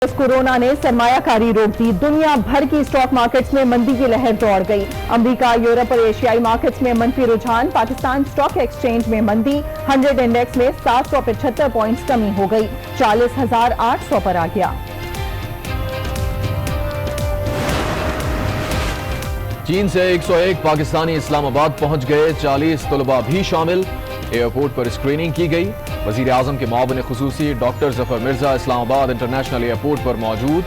Corona ने सरमायाकारी रोक दी। दुनिया भर की स्टॉक मार्केट्स में मंदी की लहर दौड़ गई। अमेरिका, यूरोप और एशियाई मार्केट्स में मंफी रुझान। पाकिस्तान स्टॉक एक्सचेंज में मंदी। 100 इंडेक्स में 775 पॉइंट्स कमी हो गई, 40,800 पर आ गया। चीन से 101 पाकिस्तानी इस्लामाबाद पहुंच गए, 40 तलबा भी शामिल। एयरपोर्ट पर स्क्रीनिंग की गई। वजीर आजम के मुआविन खुसूसी doctor Zafar Mirza Islamabad international airport पर मौजूद।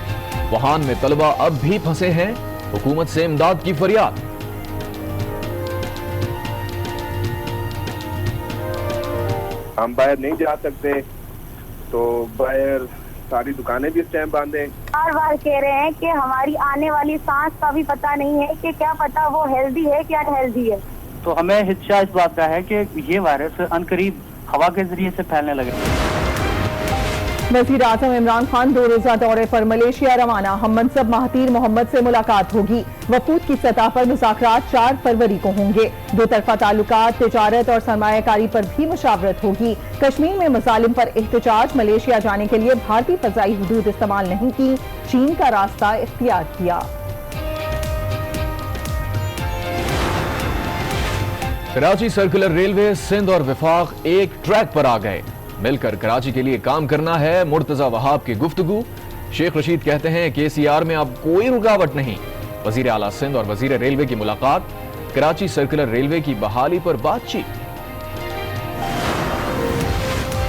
वुहान में तलबा अब भी फंसे हैं, हुकूमत से इमदाद की फरियाद। हम बाहर नहीं जा सकते, तो बाहर सारी दुकानें भी इस टाइम बंद हैं। बार बार कह रहे हैं कि हमारी आने वाली सांस का भी पता नहीं है कि क्या पता वो हेल्दी है क्या अनहेल्दी है। तो हमें हिदशा इस बात का है कि ये वायरस अनकरीब हवा के जरिए से फैलने लगे। वज़ीर आज़म इमरान खान 2 रोज़ा दौरे पर मलेशिया रवाना। हम मनसब महातीर मोहम्मद से मुलाकात होगी। वफूद की सतह पर मुज़ाकरात 4 फरवरी को होंगे। दो तरफा ताल्लुकात, तिजारत और सरमायाकारी पर भी मुशावरत होगी। कश्मीर में मज़ालिम पर एहतजाज। मलेशिया जाने के लिए भारतीय फ़ज़ाई हुदूद इस्तेमाल नहीं की, चीन का रास्ता इख्तियार किया। कराची सर्कुलर रेलवे, सिंध और विफाक एक ट्रैक पर आ गए। मिलकर कराची के लिए काम करना है, मुर्तजा वहाब की गुफ्तगू। शेख रशीद कहते हैं केसीआर में अब कोई रुकावट नहीं। वजीर आला सिंध और वजीर रेलवे की मुलाकात। कराची सर्कुलर रेलवे की बहाली पर बातचीत।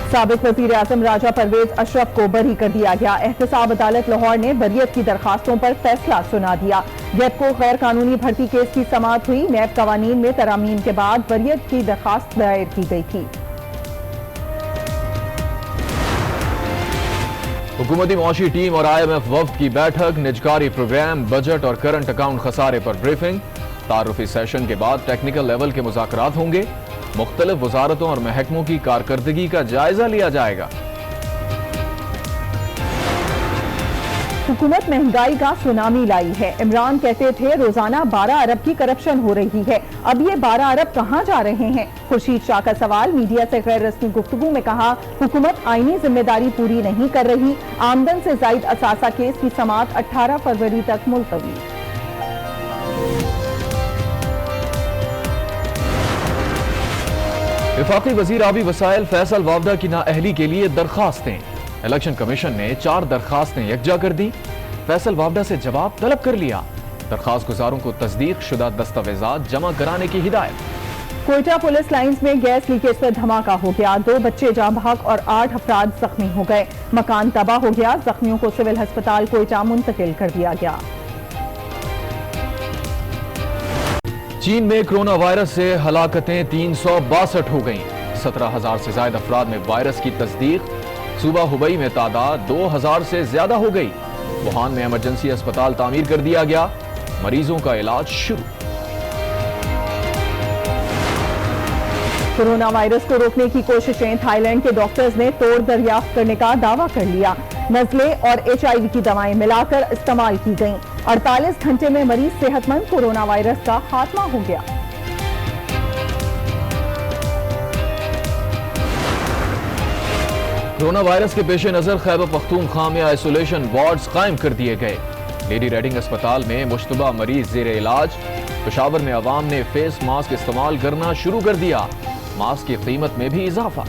साबिक वजीर आजम राजा परवेज अशरफ को बरी कर दिया गया। एहतसाब अदालत लाहौर ने बरियत की दरखास्तों पर फैसला सुना दिया। गैप को गैर कानूनी भर्ती केस की समाअत हुई। नैब कवानीन में तरामीम के बाद बरियत की दरखास्त दायर की गई थी। हुकूमती मौशी टीम और IMF वफ्द की बैठक। निजकारी प्रोग्राम, बजट और करंट अकाउंट खसारे पर ब्रीफिंग। तारुफी सेशन के बाद टेक्निकल लेवल के मुज़ाकरात होंगे। मुख्तलिफ वजारतों और महकमों की कारकर्दगी का जायजा लिया जाएगा। हुकूमत महंगाई का सुनामी लाई है। इमरान कहते थे रोजाना 12 अरब की करप्शन हो रही है, अब ये 12 अरब कहां जा रहे हैं? खुर्शीद शाह का सवाल। मीडिया से गैर रस्मी गुफ्तगू में कहा, हुकूमत आईनी जिम्मेदारी पूरी नहीं कर रही। आमदन से जायद असासा केस की समाअत 18 फरवरी तक मुलतवी। वफाकी वजीर आबी वसाइल फैसल वावदा की नाअहली के लिए दरखास्तें। इलेक्शन कमीशन ने 4 दरखास्तें यकजा कर दी। फैसल वावदा से जवाब तलब कर लिया। दरखास्त गुजारों को तस्दीक शुदा दस्तावेजात जमा कराने की हिदायत। कोयटा पुलिस लाइंस में गैस लीकेज पर धमाका हो गया। 2 बच्चे जाँ बहक और 8 अफराद जख्मी हो गए। मकान तबाह हो गया। जख्मियों को सिविल अस्पताल कोयटा मुंतकिल कर दिया गया। चीन में कोरोना वायरस से हलाकतें 362 हो गईं। 17,000 से ज्यादा अफराद में वायरस की तस्दीक। सूबा हुबई में तादाद 2,000 से ज्यादा हो गई। वुहान में इमरजेंसी अस्पताल तामीर कर दिया गया। मरीजों का इलाज शुरू। कोरोना वायरस को रोकने की कोशिशें। थाईलैंड के डॉक्टर्स ने तोड़ दरियाफ्त करने का दावा कर लिया। नज़ले और HIV की दवाएं मिलाकर इस्तेमाल की गईं। 48 घंटे में मरीज सेहतमंद। कोरोना वायरस का खात्मा हो गया। कोरोना वायरस के पेश नजर खैबर पख्तूनख्वा में आइसोलेशन वार्ड्स कायम कर दिए गए। लेडी रेडिंग अस्पताल में मुश्तबा मरीज जेर इलाज। पेशावर में अवाम ने फेस मास्क इस्तेमाल करना शुरू कर दिया। मास्क की कीमत में भी इजाफा।